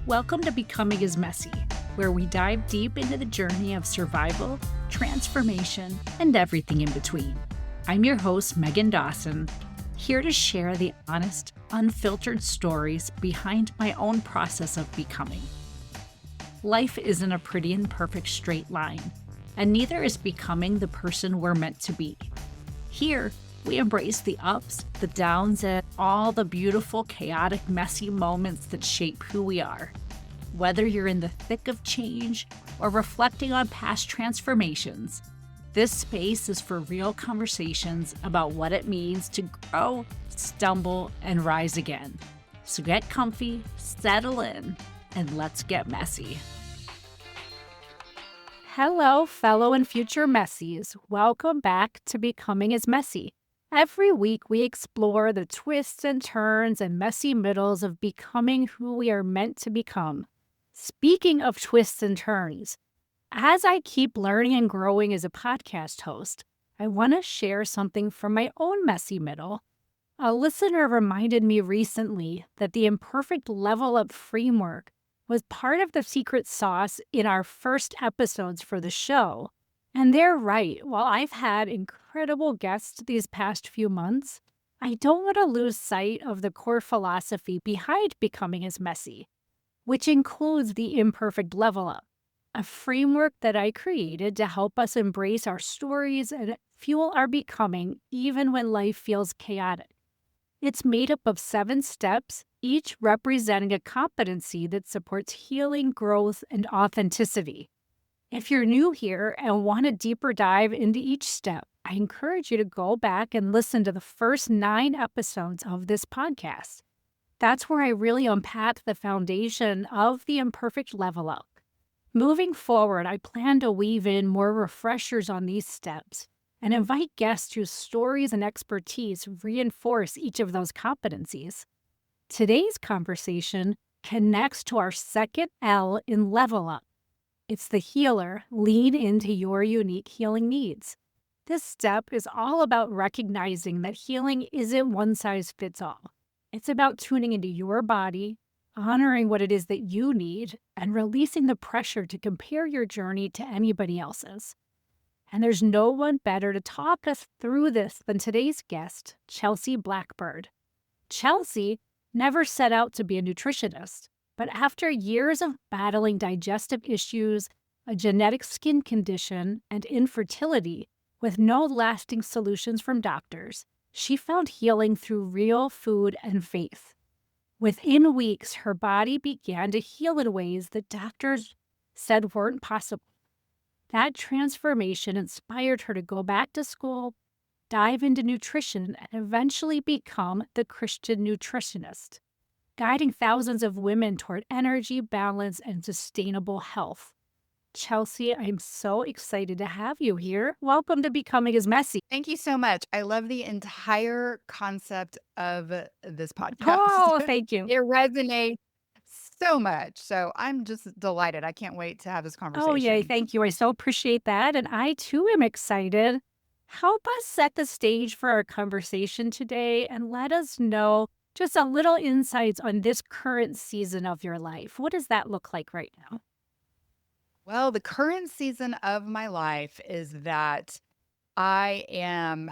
Welcome to Becoming is Messy, where we dive deep into the journey of survival, transformation, and everything in between. I'm your host, Meghann Dawson, here to share the honest, unfiltered stories behind my own process of becoming. Life isn't a pretty and perfect straight line, and neither is becoming the person we're meant to be. Here, we embrace the ups, the downs, and all the beautiful, chaotic, messy moments that shape who we are. Whether you're in the thick of change or reflecting on past transformations, this space is for real conversations about what it means to grow, stumble, and rise again. So get comfy, settle in, and let's get messy. Hello, fellow and future messies. Welcome back to Becoming is Messy. Every week, we explore the twists and turns and messy middles of becoming who we are meant to become. Speaking of twists and turns, as I keep learning and growing as a podcast host, I want to share something from my own messy middle. A listener reminded me recently that the imperfect level up framework was part of the secret sauce in our first episodes for the show. And they're right. While I've had incredible guests these past few months, I don't want to lose sight of the core philosophy behind Becoming is Messy, which includes the imperfect level up, a framework that I created to help us embrace our stories and fuel our becoming even when life feels chaotic. It's made up of 7 steps, each representing a competency that supports healing, growth, and authenticity. If you're new here and want a deeper dive into each step, I encourage you to go back and listen to the first 9 episodes of this podcast. That's where I really unpack the foundation of the imperfect level up. Moving forward, I plan to weave in more refreshers on these steps and invite guests whose stories and expertise reinforce each of those competencies. Today's conversation connects to our second L in level up. It's the healer. Lean into your unique healing needs. This step is all about recognizing that healing isn't one size fits all. It's about tuning into your body, honoring what it is that you need, and releasing the pressure to compare your journey to anybody else's. And there's no one better to talk us through this than today's guest, Chelsea Blackbird. Chelsea never set out to be a nutritionist, but after years of battling digestive issues, a genetic skin condition, and infertility, with no lasting solutions from doctors, she found healing through real food and faith. Within weeks, her body began to heal in ways that doctors said weren't possible. That transformation inspired her to go back to school, dive into nutrition, and eventually become the Christian Nutritionist, guiding thousands of women toward energy, balance, and sustainable health. Chelsea, I'm so excited to have you here. Welcome to Becoming is Messy. Thank you so much. I love the entire concept of this podcast. Oh, thank you. It resonates so much. So I'm just delighted. I can't wait to have this conversation. Oh, yay. Thank you. I so appreciate that. And I, too, am excited. Help us set the stage for our conversation today and let us know just a little insights on this current season of your life. What does that look like right now? Well, the current season of my life is that I am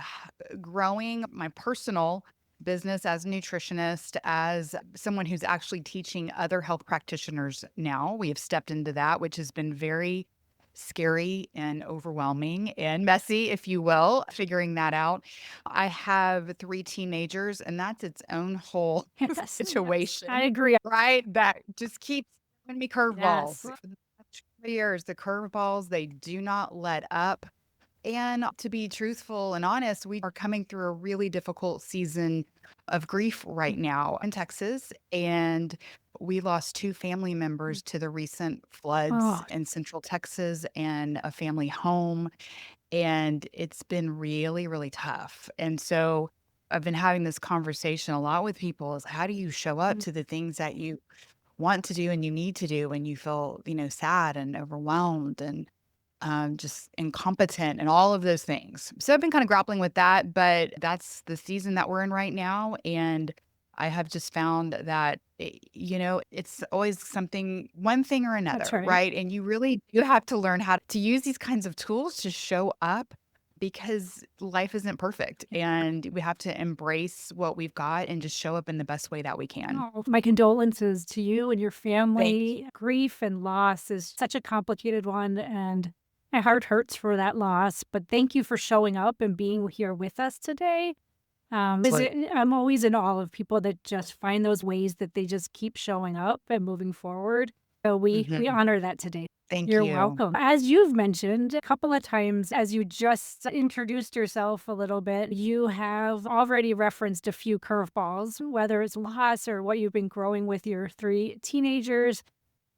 growing my personal business as a nutritionist, as someone who's actually teaching other health practitioners now. We have stepped into that, which has been very scary and overwhelming and messy, if you will, figuring that out. I have 3 teenagers, and that's its own whole situation. I agree. Right? That just keeps giving me curveballs. Yes. For the past 2 years, the curveballs, they do not let up. And to be truthful and honest, we are coming through a really difficult season of grief right now in Texas. And we lost 2 family members to the recent floods Oh, in central Texas and a family home. And it's been really, really tough. And so I've been having this conversation a lot with people is how do you show up to the things that you want to do and you need to do when you feel, sad and overwhelmed and just incompetent and all of those things. So I've been kind of grappling with that, but that's the season that we're in right now. And I have just found that, it's always something, one thing or That's another, right. right? And you really do have to learn how to use these kinds of tools to show up because life isn't perfect and we have to embrace what we've got and just show up in the best way that we can. Oh, my condolences to you and your Thank family. Grief and loss is such a complicated one, and my heart hurts for that loss. But thank you for showing up and being here with us today. you. I'm always in awe of people that just find those ways that they just keep showing up and moving forward. So we Mhm. honor that today. Thank You're you. welcome. As you've mentioned a couple of times, as you just introduced yourself a little bit, you have already referenced a few curveballs, whether it's loss or what you've been growing with your three teenagers.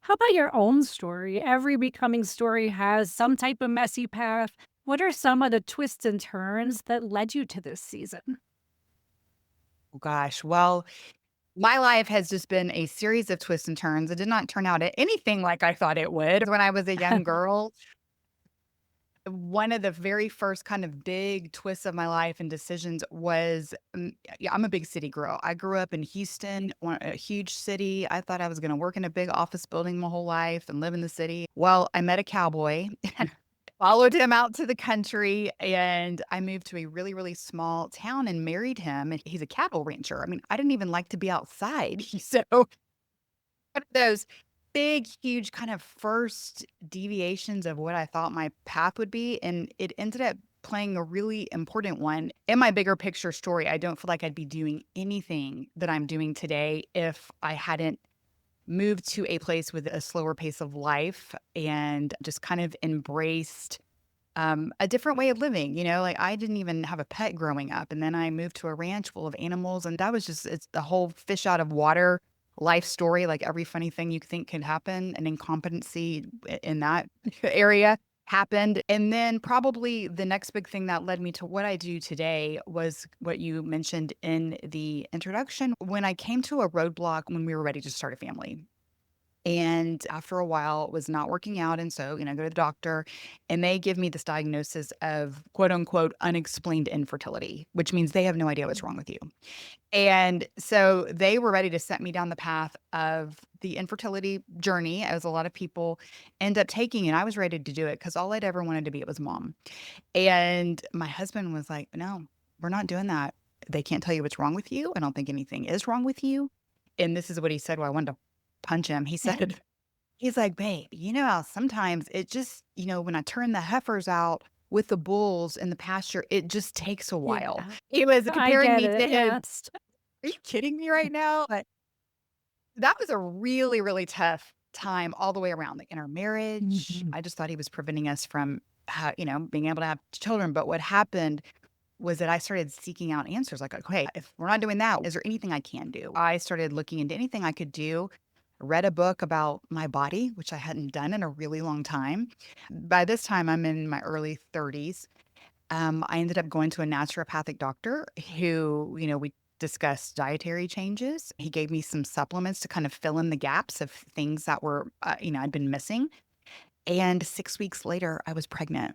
How about your own story? Every becoming story has some type of messy path. What are some of the twists and turns that led you to this season? Oh gosh. Well, my life has just been a series of twists and turns. It did not turn out anything like I thought it would. When I was a young girl, one of the very first kind of big twists of my life and decisions was, yeah, I'm a big city girl. I grew up in Houston, a huge city. I thought I was going to work in a big office building my whole life and live in the city. Well, I met a cowboy, followed him out to the country, and I moved to a really, really small town and married him. And he's a cattle rancher. I mean, I didn't even like to be outside. So one of those big, huge kind of first deviations of what I thought my path would be, and it ended up playing a really important one. In my bigger picture story, I don't feel like I'd be doing anything that I'm doing today if I hadn't moved to a place with a slower pace of life and just kind of embraced a different way of living. Like I didn't even have a pet growing up. And then I moved to a ranch full of animals. And that was just, it's the whole fish out of water life story. Like every funny thing you think could happen, an incompetency in that area happened. And then probably the next big thing that led me to what I do today was what you mentioned in the introduction when I came to a roadblock when we were ready to start a family. And after a while, it was not working out. And so, I go to the doctor and they give me this diagnosis of quote unquote unexplained infertility, which means they have no idea what's wrong with you. And so they were ready to set me down the path of the infertility journey, as a lot of people end up taking. And I was ready to do it because all I'd ever wanted to be was mom. And my husband was like, no, we're not doing that. They can't tell you what's wrong with you. I don't think anything is wrong with you. And this is what he said. Well, I wanted to punch him. He said, he's like, "Babe, you know how sometimes it just, when I turn the heifers out with the bulls in the pasture, it just takes a while." Yeah, He was I comparing get me it. to his. Yes. Are you kidding me right now? But that was a really, really tough time all the way around. Like in our marriage, Mhm. I just thought he was preventing us from, being able to have children. But what happened was that I started seeking out answers like, okay, if we're not doing that, is there anything I can do? I started looking into anything I could do, read a book about my body, which I hadn't done in a really long time. By this time, I'm in my early 30s. I ended up going to a naturopathic doctor who, we discussed dietary changes. He gave me some supplements to kind of fill in the gaps of things that were, I'd been missing. And 6 weeks later, I was pregnant.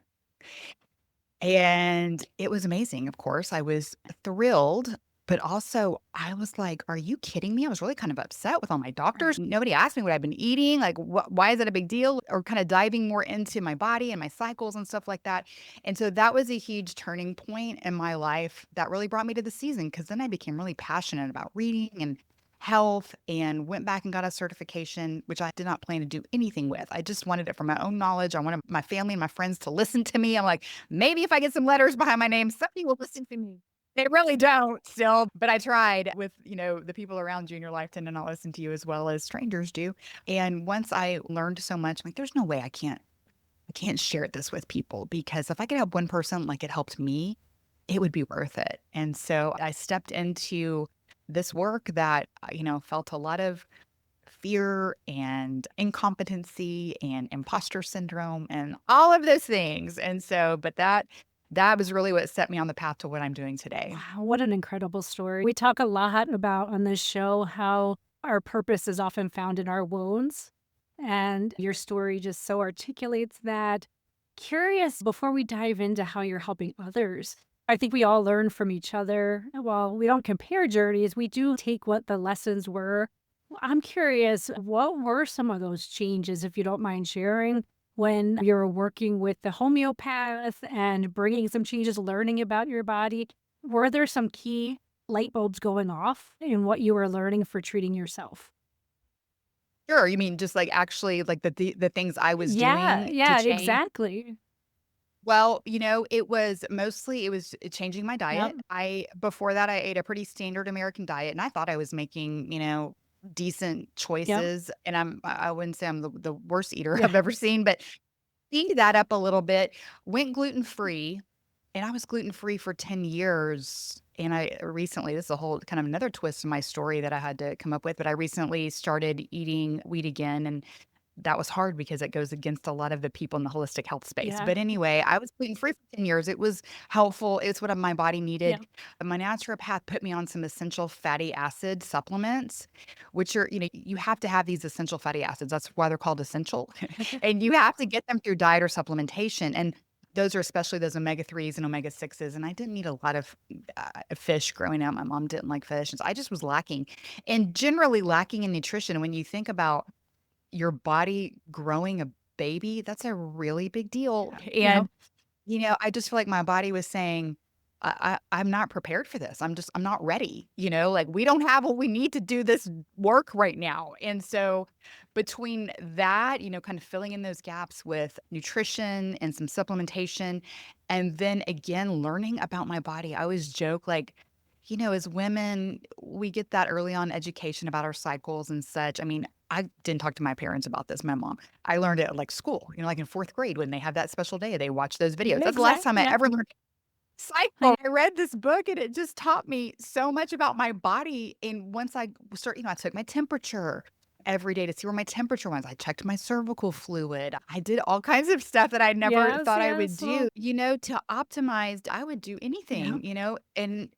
And it was amazing, of course. I was thrilled, but also I was like, "Are you kidding me?" I was really kind of upset with all my doctors. Nobody asked me what I've been eating, like, why is that a big deal? Or kinda diving more into my body and my cycles and stuff like that. And so that was a huge turning point in my life that really brought me to the season because then I became really passionate about reading and health and went back and got a certification, which I did not plan to do anything with. I just wanted it for my own knowledge. I wanted my family and my friends to listen to me. I'm like, maybe if I get some letters behind my name, somebody will listen to me. They really don't still, but I tried with, the people around you in your life tend to not listen to you as well as strangers do. And once I learned so much, I'm like, there's no way I can't share this with people because if I could help one person like it helped me, it would be worth it. And so I stepped into this work that, felt a lot of fear and incompetency and imposter syndrome and all of those things. And so, but that was really what set me on the path to what I'm doing today. Wow, what an incredible story. We talk a lot about on this show how our purpose is often found in our wounds. And your story just so articulates that. Curious, before we dive into how you're helping others, I think we all learn from each other. While we don't compare journeys, we do take what the lessons were. I'm curious, what were some of those changes, if you don't mind sharing, when you're working with the homeopath and bringing some changes, learning about your body? Were there some key light bulbs going off in what you were learning for treating yourself? Sure, you mean just, like, actually, like, the things I was Yeah, doing to yeah, change. exactly. Well, it was changing my Yep, diet. I Before that, I ate a pretty standard American diet, and I thought I was making, decent yep, choices, and I wouldn't say I'm the worst eater yeah, I've ever seen, but cleaned that up a little bit, went gluten-free, and I was gluten-free for 10 years, and I recently this is a whole kind of another twist in my story that I had to come up with, but I recently started eating wheat again, and that was hard because it goes against a lot of the people in the holistic health space. yeah, But anyway, I was gluten-free for 10 years. It was helpful. It's what my body needed. yeah. My naturopath put me on some essential fatty acid supplements, which are, you have to have these essential fatty acids. That's why they're called essential. And you have to get them through diet or supplementation. And those are especially those omega 3s and omega 6s. And I didn't eat a lot of fish growing up. My mom didn't like fish. And so I just was lacking and generally lacking in nutrition. When you think about your body growing a baby, that's a really big deal, Yep. and, I just feel like my body was saying, I'm not prepared for this. I'm not ready," like, "We don't have what we need to do this work right now," and so, between that, kind of filling in those gaps with nutrition and some supplementation, and then again, learning about my body, I always joke, like, as women, we get that early on education about our cycles and such. I mean, I didn't talk to my parents about this, my mom. I learned it at, like, school, like, in 4th grade when they have that special day, they watch those videos. That's the last Exact time I yeah. ever learned cycle. I read this book, and it just taught me so much about my body, and once I took my temperature every day to see where my temperature was. I checked my cervical fluid. I did all kinds of stuff that I never Yes, thought I would yes, do, well, to optimize. I would do yeah. anything, and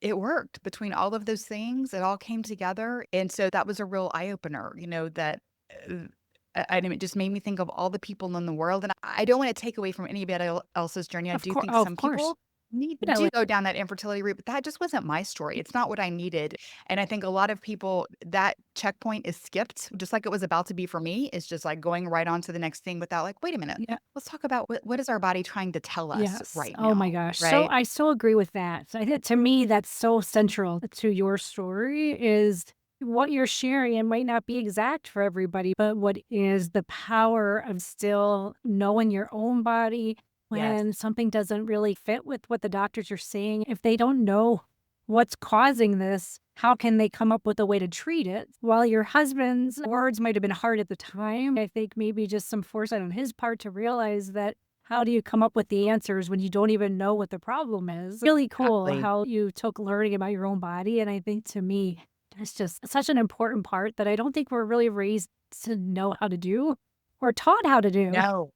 it worked. Between all of those things, it all came together, and so that was a real eye opener, that, uh, and it just made me think of all the people in the world, and I don't wanna take away from anybody else's journey. I do think Of some course. people do Definitely. go down that infertility route, but that just wasn't my story. It's not what I needed, and I think a lot of people, that checkpoint is skipped, just like it was about to be for me. It's just, like, going right on to the next thing without, like, "Wait a minute. Yeah. Let's talk about what is our body trying to tell us Yes. right Oh my now," gosh. So right? I so agree with that. So I think to me, that's so central to your story is what you're sharing. It might not be exact for everybody, but what is the power of still knowing your own body Yes. when something doesn't really fit with what the doctors are saying? If they don't know what's causing this, how can they come up with a way to treat it? While your husband's words might have been hard at the time, I think maybe just some foresight on his part to realize that how do you come up with the answers when you don't even know what the problem is? Really cool Exactly. how you took learning about your own body. And I think to me, that's just such an important part that I don't think we're really raised to know how to do or taught how to do. No.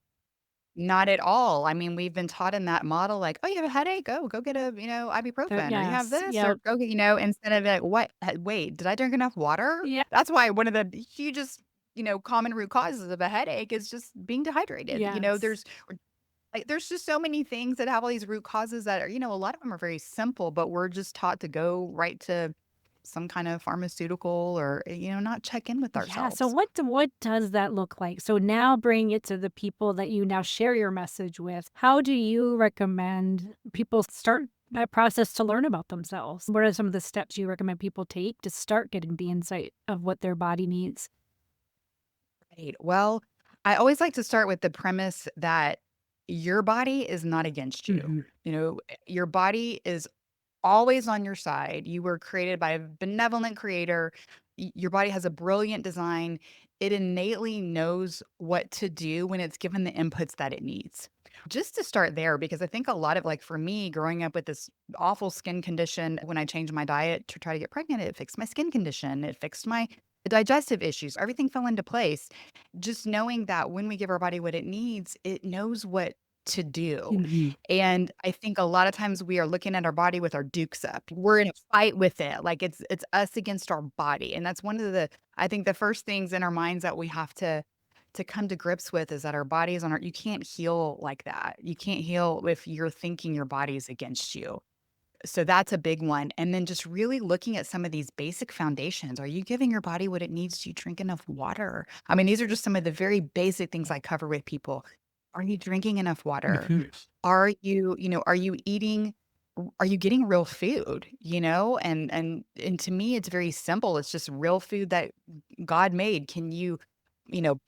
Not at all. I mean, we've been taught in that model, like, "Oh, you have a headache? Oh, go get a, ibuprofen, or you have Yes. this, or Yep. go get," instead of like, "What? Wait, did I drink enough water?" Yeah. That's why one of the hugest, common root causes of a headache is just being dehydrated. Yes. There's just so many things that have all these root causes that are, a lot of them are very simple, but we're just taught to go right to some kind of pharmaceutical or, not check in with Yeah, so ourselves. what does that look like? So now bring it to the people that you now share your message with. How do you recommend people start that process to learn about themselves? What are some of the steps you recommend people take to start getting the insight of what their body needs? Right. Well, I always like to start with the premise that your body is not against you. Mhm. Your body is always on your side. You were created by a benevolent creator. Your body has a brilliant design. It innately knows what to do when it's given the inputs that it needs. Just to start there, because I think a lot of, like, for me, growing up with this awful skin condition, when I changed my diet to try to get pregnant, it fixed my skin condition. It fixed my digestive issues. Everything fell into place. Just knowing that when we give our body what it needs, it knows what to do. Mhm. And I think a lot of times we are looking at our body with our dukes up. We're in a fight with it. Like, it's us against our body. And that's one of the I think the first things in our minds that we have to come to grips with is that our bodies on our you can't heal like that. You can't heal if you're thinking your body's against you. So that's a big one. And then just really looking at some of these basic foundations. Are you giving your body what it needs? Do you drink enough water? I mean, these are just some of the very basic things I cover with people. Are you drinking enough water? Are are you eating are you getting real food, And to me it's very simple. It's just real food that God made. Can you know,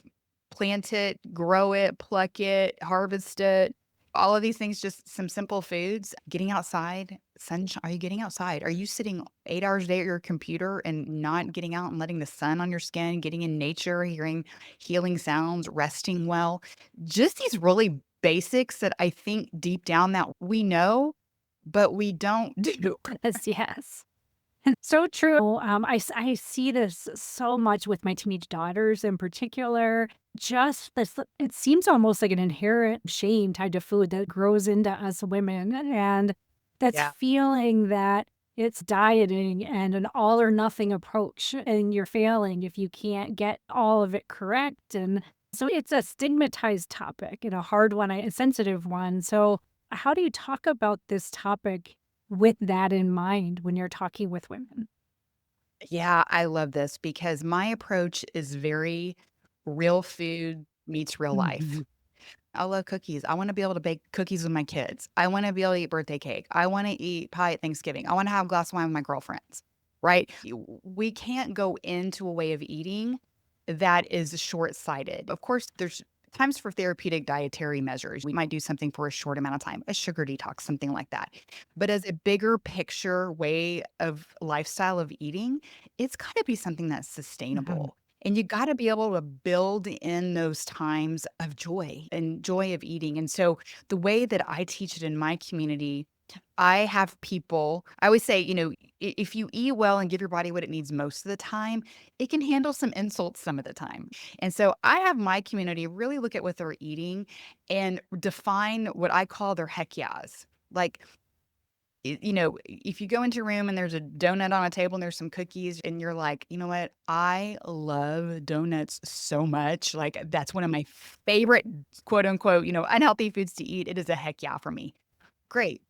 plant it, grow it, pluck it, harvest it? All of these things, just some simple foods. Getting outside, sunshine. Are you getting outside? Are you sitting 8 hours a day at your computer and not getting out and letting the sun on your skin, getting in nature, hearing healing sounds, resting well? Just these really basics that I think deep down that we know, but we don't do. Yes, yes. So true. I see this so much with my teenage daughters in particular. Just this, it seems almost like an inherent shame tied to food that grows into us women. And that's Yeah. feeling that it's dieting and an all or nothing approach, and you're failing if you can't get all of it correct. And so it's a stigmatized topic and a hard one, a sensitive one. So, how do you talk about this topic with that in mind when you're talking with women? Yeah, I love this because my approach is very real food meets real life. Mhm. I love cookies. I wanna be able to bake cookies with my kids. I wanna be able to eat birthday cake. I wanna eat pie at Thanksgiving. I wanna have a glass of wine with my girlfriends, right? We can't go into a way of eating that is short-sighted. Of course, there's times for therapeutic dietary measures. We might do something for a short amount of time, a sugar detox, something like that. But as a bigger picture way of lifestyle of eating, it's gotta be something that's Mhm. sustainable. And you gotta be able to build in those times of joy and joy of eating. And so the way that I teach it in my community, I have people I always say, if you eat well and give your body what it needs most of the time, it can handle some insults some of the time. And so I have my community really look at what they're eating and define what I call their heck yeahs. Like, if you go into a room and there's a donut on a table and there's some cookies and you're like, you know what? I love donuts so much. Like, that's one of my favorite, quote unquote, unhealthy foods to eat. It is a heck yeah for me. Great.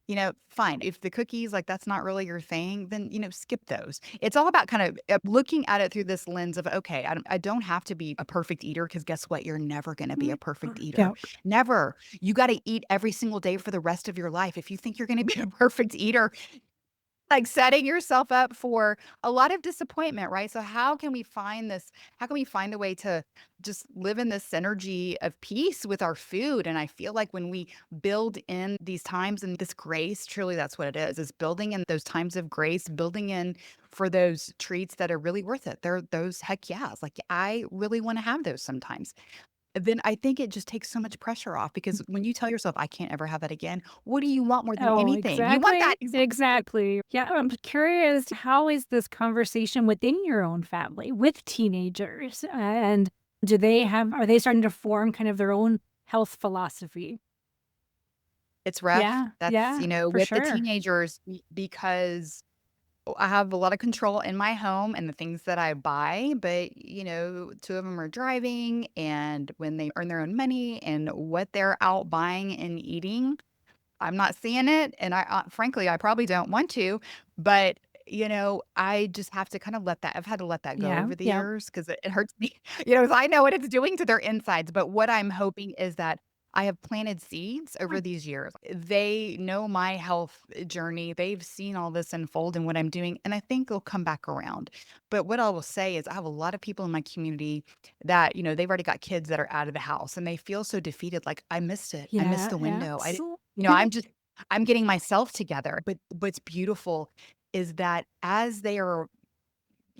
Fine. If the cookies, like, that's not really your thing, then, skip those. It's all about kind of looking at it through this lens of, okay, I don't have to be a perfect eater because guess what? You're never going to be a perfect eater. Yeah. Never. You got to eat every single day for the rest of your life. If you think you're going to be a perfect eater, like, setting yourself up for a lot of disappointment, right? So how can we find a way to just live in this synergy of peace with our food? And I feel like when we build in these times and this grace, truly that's what it is building in those times of grace, building in for those treats that are really worth it. They're those heck yeahs. Like, I really want to have those sometimes. Then I think it just takes so much pressure off because when you tell yourself, I can't ever have that again, what do you want more than Oh, anything? You want that. exactly, exactly. Yeah, I'm curious, how is this conversation within your own family with teenagers? And are they starting to form kind of their own health philosophy? It's rough. Yeah, That's, yeah, for with the sure. teenagers because I have a lot of control in my home and the things that I buy, but, two of them are driving, and when they earn their own money and what they're out buying and eating, I'm not seeing it, and frankly, I probably don't want to, but, I just have to kind of I've had to let that go Yeah, over the yeah, years because it hurts me, 'cause I know what it's doing to their insides, but what I'm hoping is that I have planted seeds over these years. They know my health journey. They've seen all this unfold and what I'm doing, and I think they'll come back around. But what I will say is I have a lot of people in my community that, they've already got kids that are out of the house and they feel so defeated, like, "I missed it. I missed yeah, the yeah. window. I didn't." So I'm getting myself together. But what's beautiful is that as they are,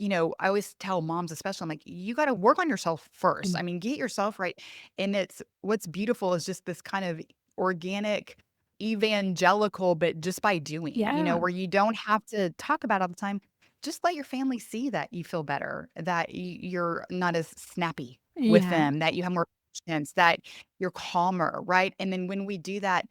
I always tell moms, especially, I'm like, you got to work on yourself first. I mean, get yourself right. And what's beautiful is just this kind of organic evangelical, but just by doing, yeah, where you don't have to talk about it all the time. Just let your family see that you feel better, that you're not as snappy with yeah, them, that you have more patience, that you're calmer, right? And then when we do that,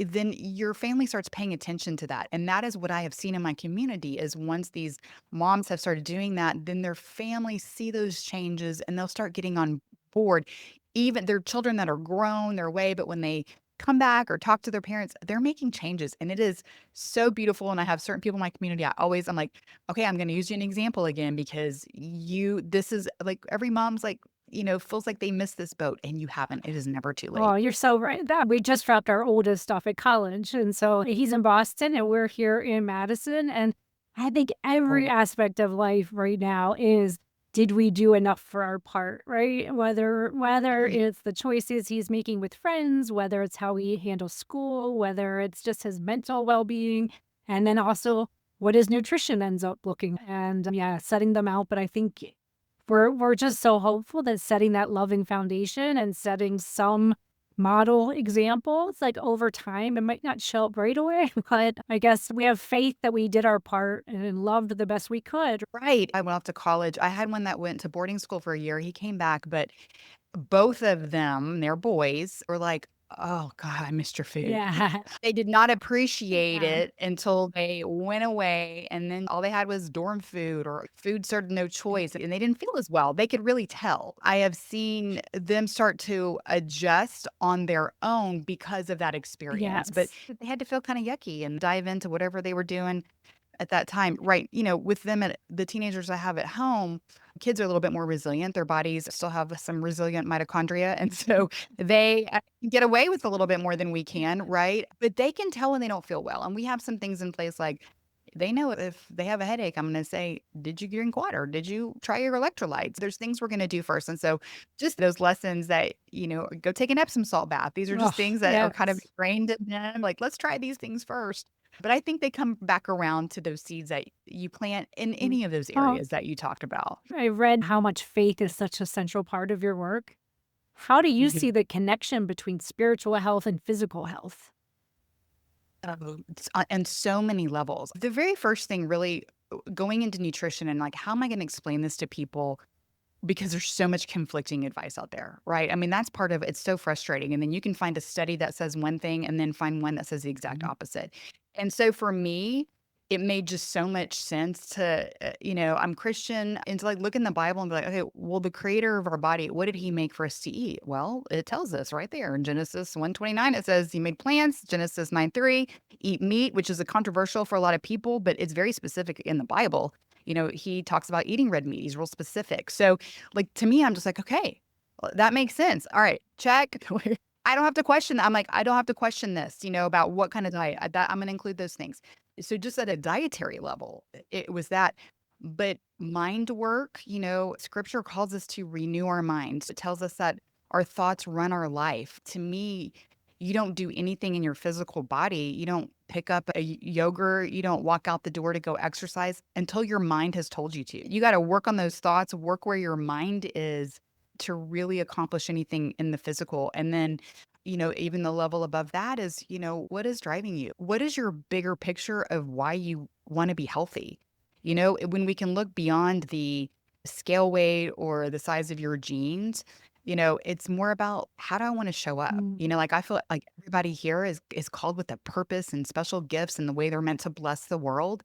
then your family starts paying attention to that. And that is what I have seen in my community is once these moms have started doing that, then their families see those changes and they'll start getting on board. Even their children that are grown their way, but when they come back or talk to their parents, they're making changes. And it is so beautiful. And I have certain people in my community. I'm like, okay, I'm going to use you an example again because this is like every mom's like, feels like they missed this boat and you haven't. It is never too Oh, late. you're so right. That we just dropped our oldest off at college, and so he's in Boston, and we're here in Madison. And I think every Oh, aspect of life right now is, did we do enough for our part, right? Whether yeah. it's the choices he's making with friends, whether it's how he handles school, whether it's just his mental well-being, and then also what his nutrition ends up looking, and yeah, setting them out. But I think we're just so hopeful that setting that loving foundation and setting some model examples, like, over time, it might not show up right away, but I guess we have faith that we did our part and loved the best we could. Right. I went off to college. I had one that went to boarding school for a year. He came back, but both of them, they're boys, were like, "Oh god, I missed your food." Yeah. They did not appreciate Yeah. it until they went away, and then all they had was dorm food or food served no choice, and they didn't feel as well. They could really tell. I have seen them start to adjust on their own because of that experience, but Yes. they had to feel kinda yucky and dive into whatever they were doing at that time, right, with them at the teenagers I have at home, kids are a little bit more resilient, their bodies still have some resilient mitochondria, and so they, get away with a little bit more than we can, right? But they can tell when they don't feel well, and we have some things in place, like, they know if they have a headache, I'm gonna say, "Did you drink water? Did you try your electrolytes?" There's things we're gonna do first, and so just those lessons that, go take an Epsom salt bath. These are Oh, just things that are kind of yes. ingrained in them, like, "Let's try these things first." But I think they come back around to those seeds that you plant in Mm. any of those Oh, areas that you talked about. I read how much faith is such a central part of your work. How do you Mhm. see the connection between spiritual health and physical health? It's on so many levels. The very first thing really going into nutrition and like, how am I going to explain this to people? Because there's so much conflicting advice out there, right? I mean, that's part of it's so frustrating. And then you can find a study that says one thing and then find one that says the exact Mhm. opposite. And so for me, it made just so much sense to, I'm Christian and to like look in the Bible and be like, okay, well, the creator of our body, what did he make for us to eat? Well, it tells us right there in Genesis 1:29, it says he made plants, Genesis 9:3, eat meat, which is a controversial for a lot of people, but it's very specific in the Bible. He talks about eating red meat. He's real specific. So like, to me, I'm just like, "Okay, well, that makes sense. All right, check." I don't have to question I'm like, "I don't have to question this, about what kind of diet." I'm gonna include those things. So just at a dietary level, it was that. But mind work, scripture calls us to renew our minds. It tells us that our thoughts run our life. To me, you don't do anything in your physical body. You don't pick up a yogurt. You don't walk out the door to go exercise until your mind has told you to. You got to work on those thoughts, work where your mind is to really accomplish anything in the physical. And then, even the level above that is, what is driving you? What is your bigger picture of why you want to be healthy? When we can look beyond the scale weight or the size of your jeans, it's more about how do I want to show up? Mm. Like I feel like everybody here is called with a purpose and special gifts and the way they're meant to bless the world.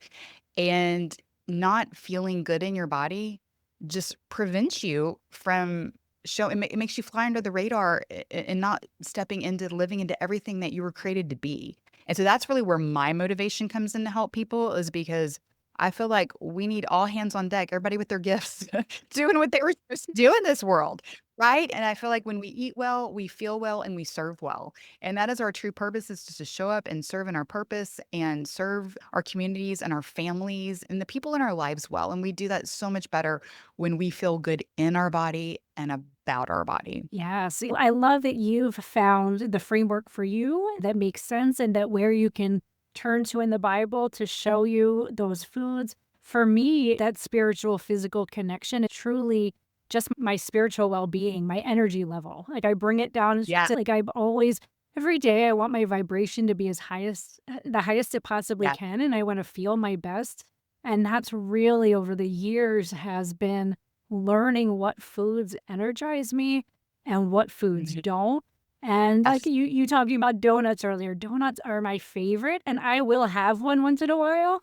And not feeling good in your body just prevents you from it makes you fly under the radar and not stepping into living into everything that you were created to be. And so that's really where my motivation comes in to help people is because I feel like we need all hands on deck, everybody with their gifts doing what they were supposed to do in this world. Right. And I feel like when we eat well, we feel well and we serve well. And that is our true purpose is just to show up and serve in our purpose and serve our communities and our families and the people in our lives well. And we do that so much better when we feel good in our body and about our body. Yeah, see, I love that you've found the framework for you that makes sense and that where you can turn to in the Bible to show you those foods. For me, that spiritual physical connection is truly just my spiritual well-being, my energy level. Like I bring it down Yeah. to like I'm always every day I want my vibration to be as highest the highest it possibly Yeah. can and I want to feel my best. And that's really over the years has been learning what foods energize me and what foods Mhm. don't. And like Yes. you talking about donuts earlier, donuts are my favorite and I will have one once in a while.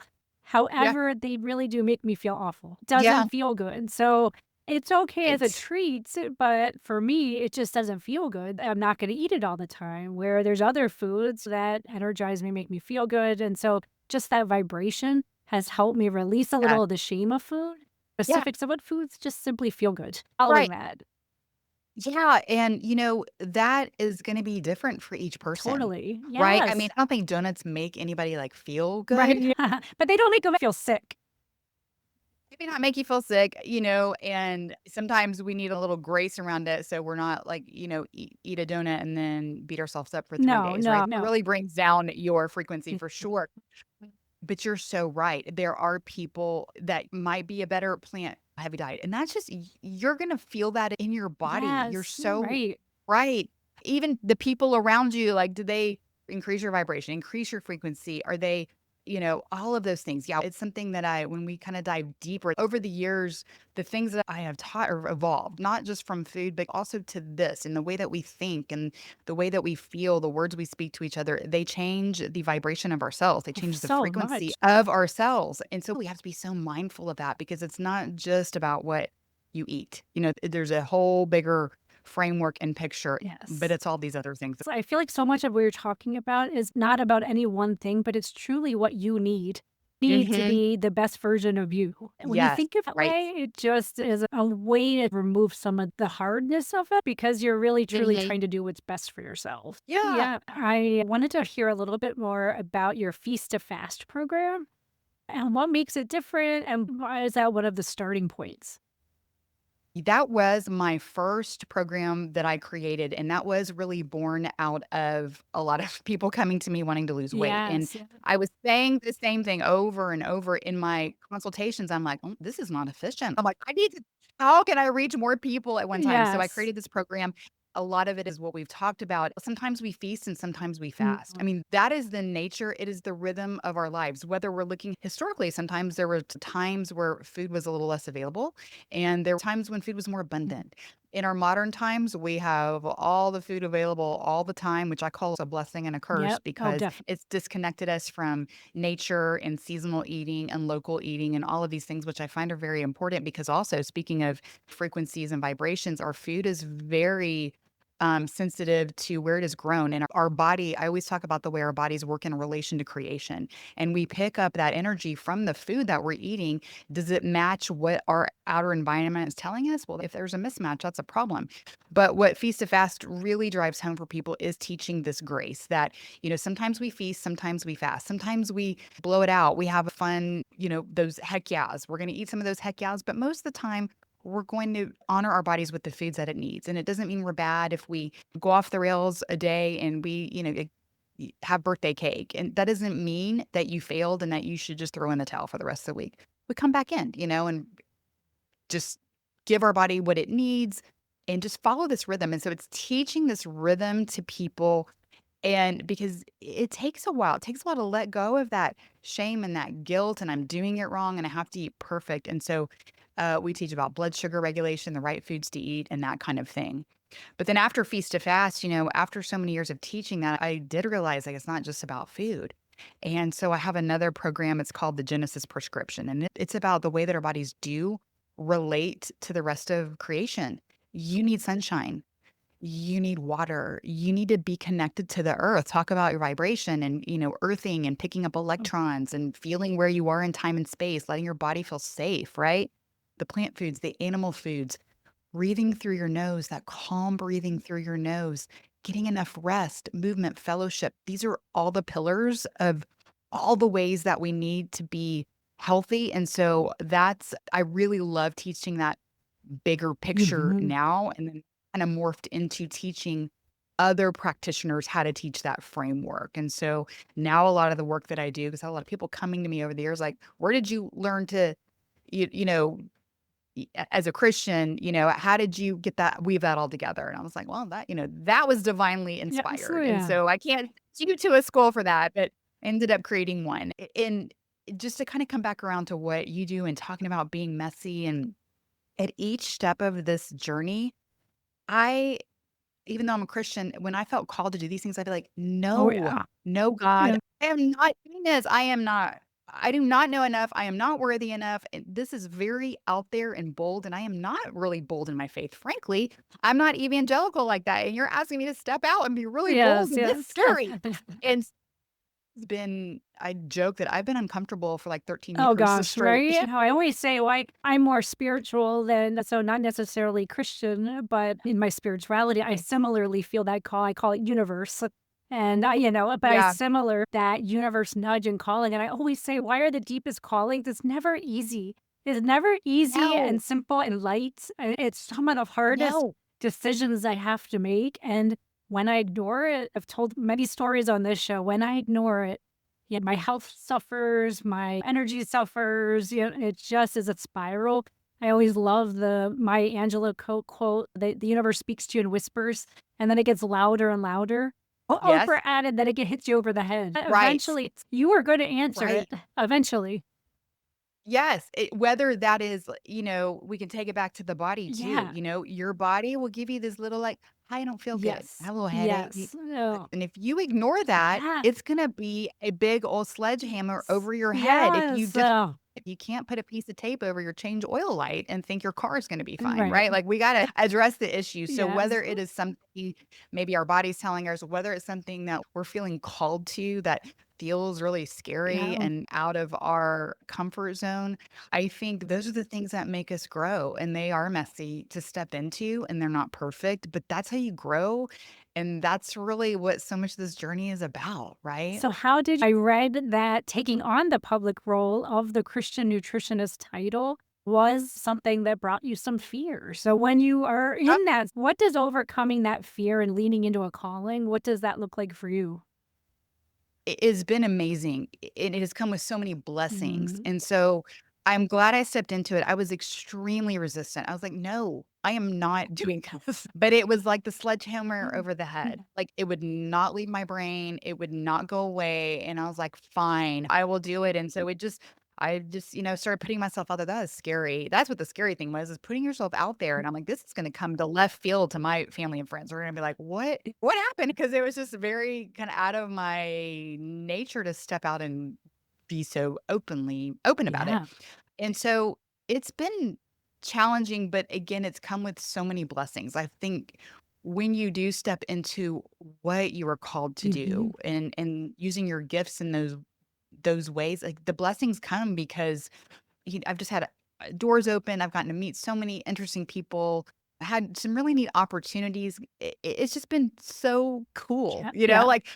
Yeah. However, they really do make me feel awful. It Yeah. doesn't feel good. So It's okay as a Right. treat, but for me, it just doesn't feel good. I'm not gonna eat it all the time, where there's other foods that energize me, make me feel good, and so just that vibration has helped me release a Yeah. little of the shame of food. Yeah. Specifics of what foods just simply feel good following Right. that. Yeah, and, that is gonna be different for each person, Totally. right? I mean, Yes. I don't think donuts make anybody, like, feel Right, good. yeah. But they don't make them feel sick. Maybe not make you feel sick, and sometimes we need a little grace around it so we're not, like, eat a donut and then beat ourselves up for 3 No, days, right? no, It no. really brings down your frequency Mm, for sure. But you're so right. There are people that might be a better plant heavy diet, and that's just you're gonna feel that in your body. You're yes, so right. right. Even the people around you, like, do they increase your vibration, increase your frequency? Are they, all of those things? Yeah, it's something that when we kind of dive deeper over the years, the things that I have taught or evolved, not just from food, but also to this and the way that we think and the way that we feel, the words we speak to each other, they change the vibration of our cells. They change the So frequency much. of our cells. And so we have to be so mindful of that because it's not just about what you eat. There's a whole bigger framework and picture, but Yes. it's all these other things. So I feel like so much of what you're talking about is not about any one thing, but it's truly what you need. Need to Mhm. be the best version of you. And when you Yes, think of it that right. way, it just is a way to remove some of the hardness of it because you're really truly Mhm. trying to do what's best for yourself. Yeah. Yeah, I wanted to hear a little bit more about your Feast to Fast program and what makes it different and why is that one of the starting points? That was my first program that I created, and that was really born out of a lot of people coming to me wanting to lose weight, and Yes. I was saying the same thing over and over in my consultations. I'm like, "Oh, this is not efficient." I'm like, "I need to how can I reach more people at one time?" So I Yes. created this program. A lot of it is what we've talked about. Sometimes we feast and sometimes we fast. I Mhm. mean, that is the nature, it is the rhythm of our lives. Whether we're looking historically, sometimes there were times where food was a little less available and there were times when food was more abundant. In our modern times, we have all the food available all the time, which I call a blessing and a curse Yep. Oh, because definitely. it's disconnected us from nature and seasonal eating and local eating and all of these things, which I find are very important because also speaking of frequencies and vibrations, our food is very sensitive to where it is grown. And our body, I always talk about the way our bodies work in relation to creation. And we pick up that energy from the food that we're eating. Does it match what our outer environment is telling us? Well, if there's a mismatch, that's a problem. But what Feast to Fast really drives home for people is teaching this grace that, sometimes we feast, sometimes we fast, sometimes we blow it out. We have fun, those heck yeahs. We're going to eat some of those heck yeahs, but most of the time, we're going to honor our bodies with the foods that it needs. And it doesn't mean we're bad if we go off the rails a day and we, have birthday cake. And that doesn't mean that you failed and that you should just throw in the towel for the rest of the week. We come back in, and just give our body what it needs and just follow this rhythm. And so it's teaching this rhythm to people. And because it takes a while, it takes a while to let go of that shame and that guilt, and I'm doing it wrong and I have to eat perfect. And so we teach about blood sugar regulation, the right foods to eat, and that kind of thing. But then after Feast to Fast, after so many years of teaching that, I did realize like it's not just about food. And so I have another program. It's called the Genesis Prescription, and it's about the way that our bodies do relate to the rest of creation. You need sunshine. You need water. You need to be connected to the earth. Talk about your vibration and, earthing and picking up electrons and feeling where you are in time and space, letting your body feel safe, right? The plant foods, the animal foods, breathing through your nose, that calm breathing through your nose, getting enough rest, movement, fellowship. These are all the pillars of all the ways that we need to be healthy. And so I really love teaching that bigger picture Mhm. now and then kind of morphed into teaching other practitioners how to teach that framework. And so now a lot of the work that I do, because I have a lot of people coming to me over the years, like, where did you learn to, you know, as a Christian, how did you get that, weave that all together? And I was like, well, that was divinely Yeah, so inspired. And yeah. so I can't send you to a school for that, but ended up creating one. And just to kind of come back around to what you do and talking about being messy and at each step of this journey, I even though I'm a Christian, when I felt called to do these things, I'd be like, Oh, "No, yeah. no, God, Yeah. I am not doing this. I am not." I do not know enough. I am not worthy enough. And this is very out there and bold. And I am not really bold in my faith. Frankly, I'm not evangelical like that. And you're asking me to step out and be really bold Yes, and this yes. scary. And it's been, I joke that I've been uncomfortable for like 13 Oh years gosh, straight. right? How I always say, like, I'm more spiritual than, so not necessarily Christian, but in my spirituality, I similarly feel that call. I call it universe. And but I Yeah. similar that universe nudge and calling. And I always say, why are the deepest callings? It's never easy. It's never easy and No, simple and light. It's some of the hardest no. decisions I have to make. And when I ignore it, I've told many stories on this show. When I ignore it, yeah, my health suffers, my energy suffers, it just is a spiral. I always love the Maya Angelou quote, the universe speaks to you in whispers, and then it gets louder and louder. Yes. Oprah added that it hits you over the head. Right. Eventually, you are going to answer Right. it. Eventually. Yes, whether that is, we can take it back to the body too. Yeah. Your body will give you this little like, I don't feel good. I Yes. have a little headache. Yes. No. And if you ignore that, Yeah. it's gonna be a big old sledgehammer Yes. over your head. Yes. If you can't put a piece of tape over your change oil light and think your car is gonna be fine, Right. right? Like we gotta address the issue. So Yes. whether it is something maybe our body's telling us, whether it's something that we're feeling called to that feels really scary Yeah. and out of our comfort zone, I think those are the things that make us grow, and they are messy to step into, and they're not perfect, but that's how you grow, and that's really what so much of this journey is about, right? So how did I read that taking on the public role of the Christian nutritionist title was something that brought you some fear. So when you are Yep. in that, what does overcoming that fear and leaning into a calling, what does that look like for you? It has been amazing, and it has come with so many blessings, Mhm. and so I'm glad I stepped into it. I was extremely resistant. I was like, "No, I am not doing this." But it was like the sledgehammer over the head. Like, it would not leave my brain, it would not go away, and I was like, "Fine, I will do it," and so I just, started putting myself out there. That is scary. That's what the scary thing was, is putting yourself out there, and I'm like, "This is gonna come to left field to my family and friends." We're gonna be like, "What? What happened?" Because it was just very kinda out of my nature to step out and be so open about it. Yeah. And so it's been challenging, but again, it's come with so many blessings. I think when you do step into what you are called to do Mhm. and using your gifts in those ways, like the blessings come because I've just had doors open. I've gotten to meet so many interesting people. I had some really neat opportunities. It's just been so cool, Yeah. Yeah. like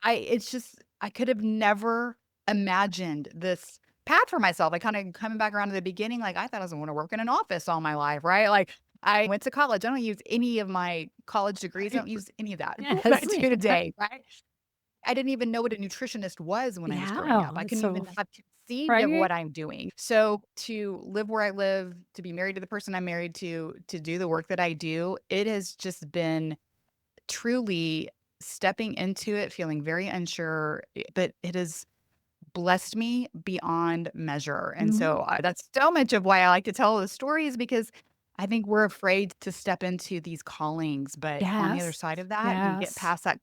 it's just, I could have never imagined this path for myself. I kind of coming back around to the beginning, like I thought I was going to work in an office all my life, right? Like I went to college. I don't use any of my college degrees. I don't use any of that that I Yes. do today, right? I didn't even know what a nutritionist was when I was growing up. Yeah. I It's couldn't so even have conceived of right. what I'm doing. So to live where I live, to be married to the person I'm married to do the work that I do, it has just been truly stepping into it, feeling very unsure, but it has blessed me beyond measure. And Mhm. so that's so much of why I like to tell the stories because I think we're afraid to step into these callings, but on the other Yes. side of that and get Yes. past that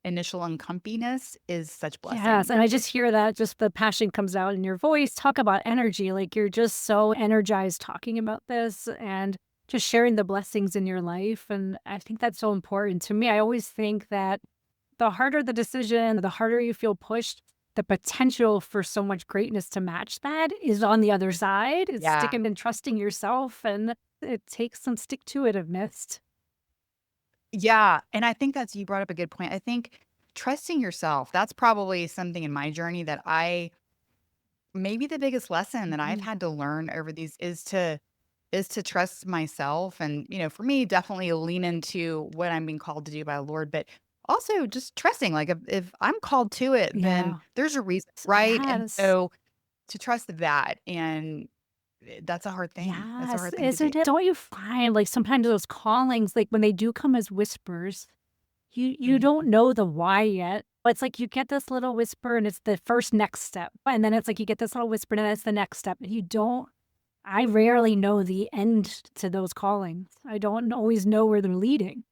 initial uncomfiness is such Yes, blessing. and I just hear that, just the passion comes out in your voice. Talk about energy, like, you're just so energized talking about this and just sharing the blessings in your life, and I think that's so important. To me, I always think that the harder the decision, the harder you feel pushed, the potential for so much greatness to match that is on the other side. It's Yeah. sticking and trusting yourself, and it takes some stick to itiveness. Yeah, and I think that's, you brought up a good point. I think trusting yourself, that's probably something in my journey that maybe the biggest lesson that I've Mhm. had to learn over these is to trust myself and, for me, definitely lean into what I'm being called to do by the Lord, but also just trusting, like, if I'm called to it, then Yeah. there's a reason, right? And Yes. so to trust that, and that's a hard thing. That's a Yes, hard thing to do. isn't it? Don't you find, like, sometimes those callings, like, when they do come as whispers, you Mhm. don't know the why yet. But it's like you get this little whisper, and it's the first next step, and then it's like you get this little whisper, and then it's the next step, and you don't I rarely know the end to those callings. I don't always know where they're leading.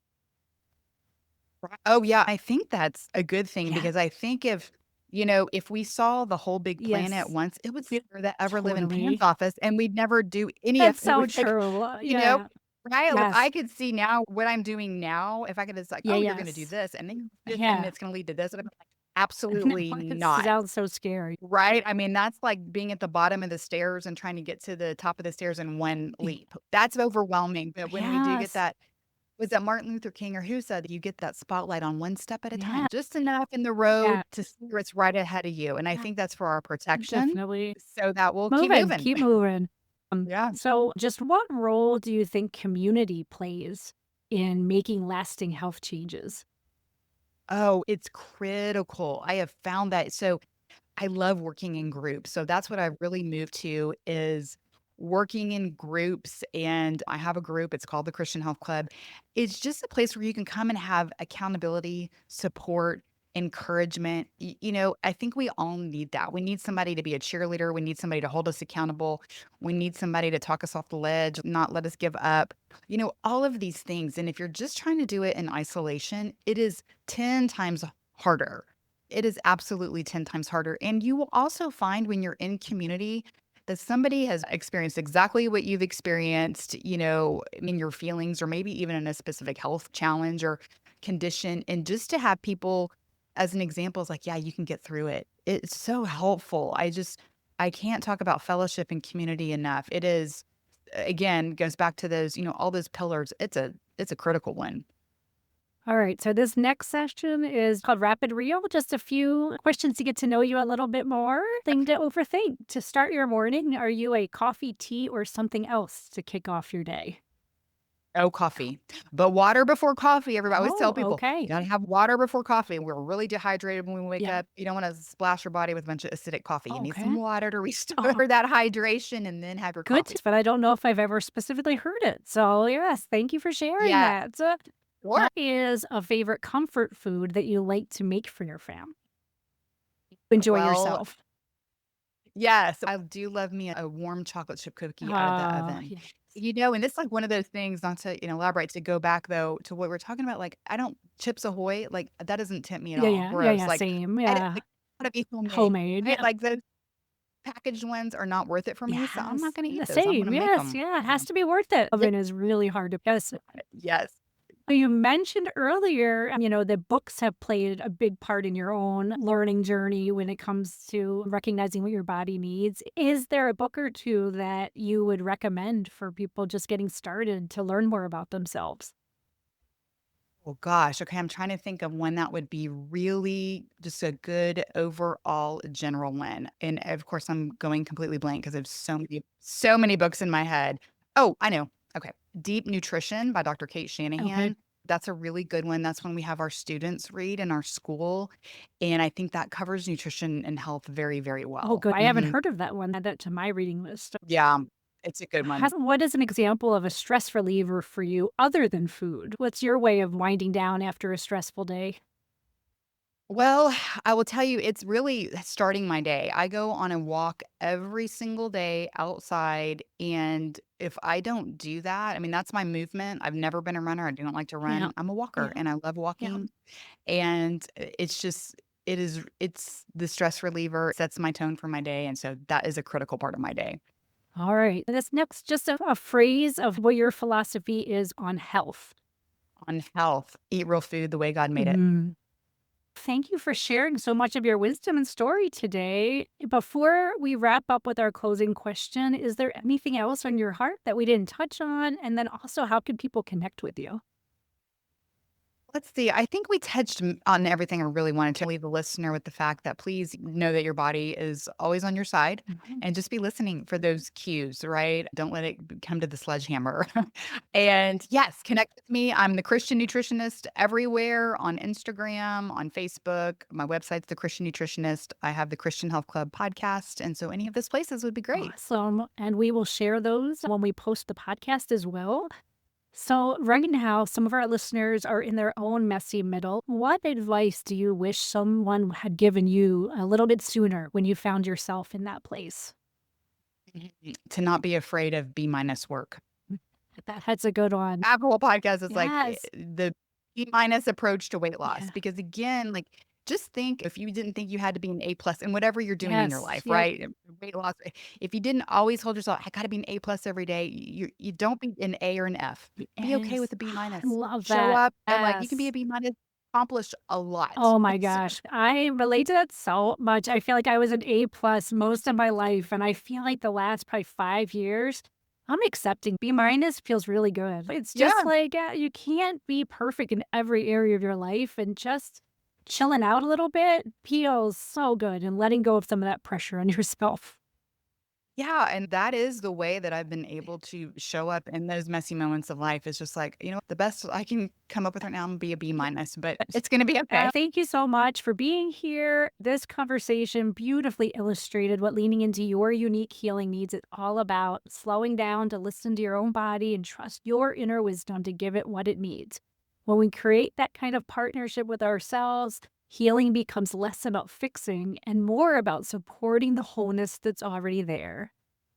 Oh, yeah, I think that's a good thing Yeah. because I think if If we saw the whole big plan at Yes. once, it would Yeah, scare the ever living pants totally. off us, and we'd never do any of That's it. so We're like, true. you know, Yeah. right? Like, I Yes. could see now what I'm doing now. If I could just like, Yeah, oh, you're going to do yes. this, and then this, and Yeah. it's going to lead to this, and I'm like, No, absolutely it not. sounds so scary. Right? I mean, that's like being at the bottom of the stairs and trying to get to the top of the stairs in one Y leap. That's overwhelming. But when we do get Yes. that, was that Martin Luther King or who said that you get that spotlight on one step at a Yeah. time, just enough in the road Yeah. to see what's right ahead of you. And I Yeah. think that's for our protection Definitely. so that we'll keep Moving, moving. keep moving. Yeah. So just what role do you think community plays in making lasting health changes? Oh, it's critical. I have found that. So I love working in groups. So that's what I've really moved to is working in groups. And I have a group, it's called the Christian Health Club. It's just a place where you can come and have accountability, support, encouragement. I think we all need that. We need somebody to be a cheerleader. We need somebody to hold us accountable. We need somebody to talk us off the ledge, not let us give up. All of these things. And if you're just trying to do it in isolation, it is 10 times harder. It is absolutely 10 times harder. And you will also find when you're in community that somebody has experienced exactly what you've experienced, in your feelings, or maybe even in a specific health challenge or condition. And just to have people as an example is like, yeah, you can get through it. It's so helpful. I can't talk about fellowship and community enough. It is, again, goes back to those, all those pillars. It's a critical one. All right. So this next session is called Rapid Reel. Just a few questions to get to know you a little bit more. Thing to overthink. To start your morning, are you a coffee, tea, or something else to kick off your day? Oh, coffee, but water before coffee, everybody I always tell Oh, people, "You okay. gotta have water before coffee." We're really dehydrated when we wake Yeah. up. You don't wanna splash your body with a bunch of acidic coffee. You need some Okay. water to restore Oh, that hydration and then have your good. coffee. But I don't know if I've ever specifically heard it. So, yes, thank you for sharing Yeah, that. sure. What is a favorite comfort food that you like to make for your fam? Enjoy Well, yourself. yes, I do love me a warm chocolate chip cookie out of the oven. Yes. And it's like one of those things, not to, elaborate, to go back though to what we're talking about, like, I don't Chips Ahoy, like, that doesn't tempt me at Yeah, all. yeah, yeah, Whereas, yeah, like, same, I don't yeah. like, wanna be homemade, Homemade, right? yeah. Like, those packaged ones are not worth it for me, so I'm not Yes, gonna the eat those. I'm gonna same, make yes, them. yeah, it has to be worth it. Yeah. Oven is really hard to yes. Yes. You mentioned earlier, that books have played a big part in your own learning journey when it comes to recognizing what your body needs. Is there a book or two that you would recommend for people just getting started to learn more about themselves? Oh gosh, okay, I'm trying to think of one that would be really just a good overall general one, and of course, I'm going completely blank because I have so many books in my head. Oh, I know. Okay. Deep Nutrition by Dr. Kate Okay. Shanahan. That's a really good one. That's one we have our students read in our school, and I think that covers nutrition and health very, very Oh, well. good. I haven't Mhm. heard of that one. Add that to my reading list. Yeah, it's a good one. What is an example of a stress reliever for you other than food? What's your way of winding down after a stressful day? Well, I will tell you, it's really starting my day. I go on a walk every single day outside. And if I don't do that, I mean, that's my movement. I've never been a runner. I do not like to Yeah. run. I'm a walker Yeah. and I love Yeah. walking. And it's the stress reliever, sets my tone for my day. And so that is a critical part of my day. All right. This next, just a phrase of what your philosophy is on health. On health, eat real food the way God made it. Mhm. Thank you for sharing so much of your wisdom and story today. Before we wrap up with our closing question, is there anything else on your heart that we didn't touch on? And then also, how can people connect with you? Let's see. I think we touched on everything I really wanted to leave the listener with the fact that please know that your body is always on your side Mhm. and just be listening for those cues, right? Don't let it come to the sledgehammer. And yes, connect with me. I'm the Christian Nutritionist everywhere on Instagram, on Facebook. My website's The Christian Nutritionist. I have the Christian Health Club podcast. And so any of those places would be great. Awesome. And we will share those when we post the podcast as well. So, right now, some of our listeners are in their own messy middle. What advice do you wish someone had given you a little bit sooner when you found yourself in that place? To not be afraid of B minus work. Mm, that's a good one. Apple podcast is like Yes. the B minus approach to weight loss Yeah. because again, like just think if you didn't think you had to be an A plus in whatever you're doing in your Yes. life, Yep. right? Weight loss. If you didn't always hold yourself, I got to be an A plus every day. You don't be an A or an F. Be okay with Yes. a B I minus. love Show that. up and like you can be Yes. a B minus, accomplish a lot. Oh my So, gosh. I relate to that so much. I feel like I was an A plus most of my life. And I feel like the last probably 5 years, I'm accepting B minus feels really good. It's just yeah. like you can't be perfect in every area of your life, and just chilling out a little bit feels so good, and letting go of some of that pressure on yourself. Yeah, and that is the way that I've been able to show up in those messy moments of life. Is just like, the best I can come up with right now and be a B minus, but it's gonna be okay. Thank you so much for being here. This conversation beautifully illustrated what leaning into your unique healing needs is all about: slowing down to listen to your own body and trust your inner wisdom to give it what it needs. When we create that kind of partnership with ourselves, healing becomes less about fixing and more about supporting the wholeness that's already there.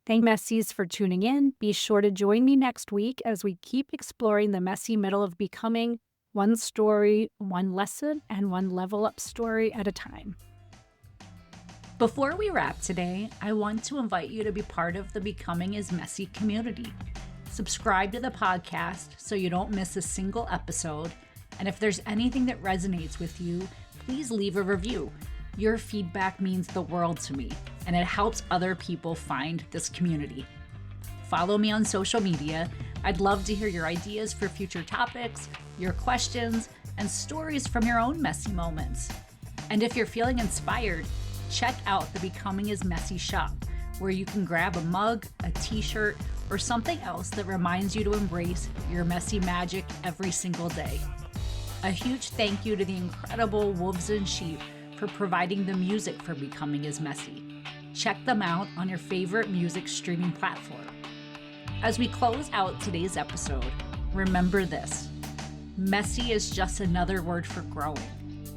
Thank Messies for tuning in. Be sure to join me next week as we keep exploring the messy middle of becoming, one story, one lesson, and one level up story at a time. Before we wrap today, I want to invite you to be part of the Becoming is Messy community. Subscribe to the podcast so you don't miss a single episode. And if there's anything that resonates with you, please leave a review. Your feedback means the world to me, and it helps other people find this community. Follow me on social media. I'd love to hear your ideas for future topics, your questions, and stories from your own messy moments. And if you're feeling inspired, check out the Becoming is Messy shop, where you can grab a mug, a t-shirt, or something else that reminds you to embrace your messy magic every single day. A huge thank you to the incredible Wolves and Sheep for providing the music for Becoming is Messy. Check them out on your favorite music streaming platform. As we close out today's episode, remember this: messy is just another word for growing.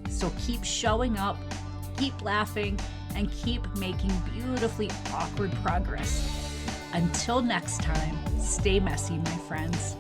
So keep showing up, keep laughing, and keep making beautifully awkward progress. Until next time, stay messy, my friends.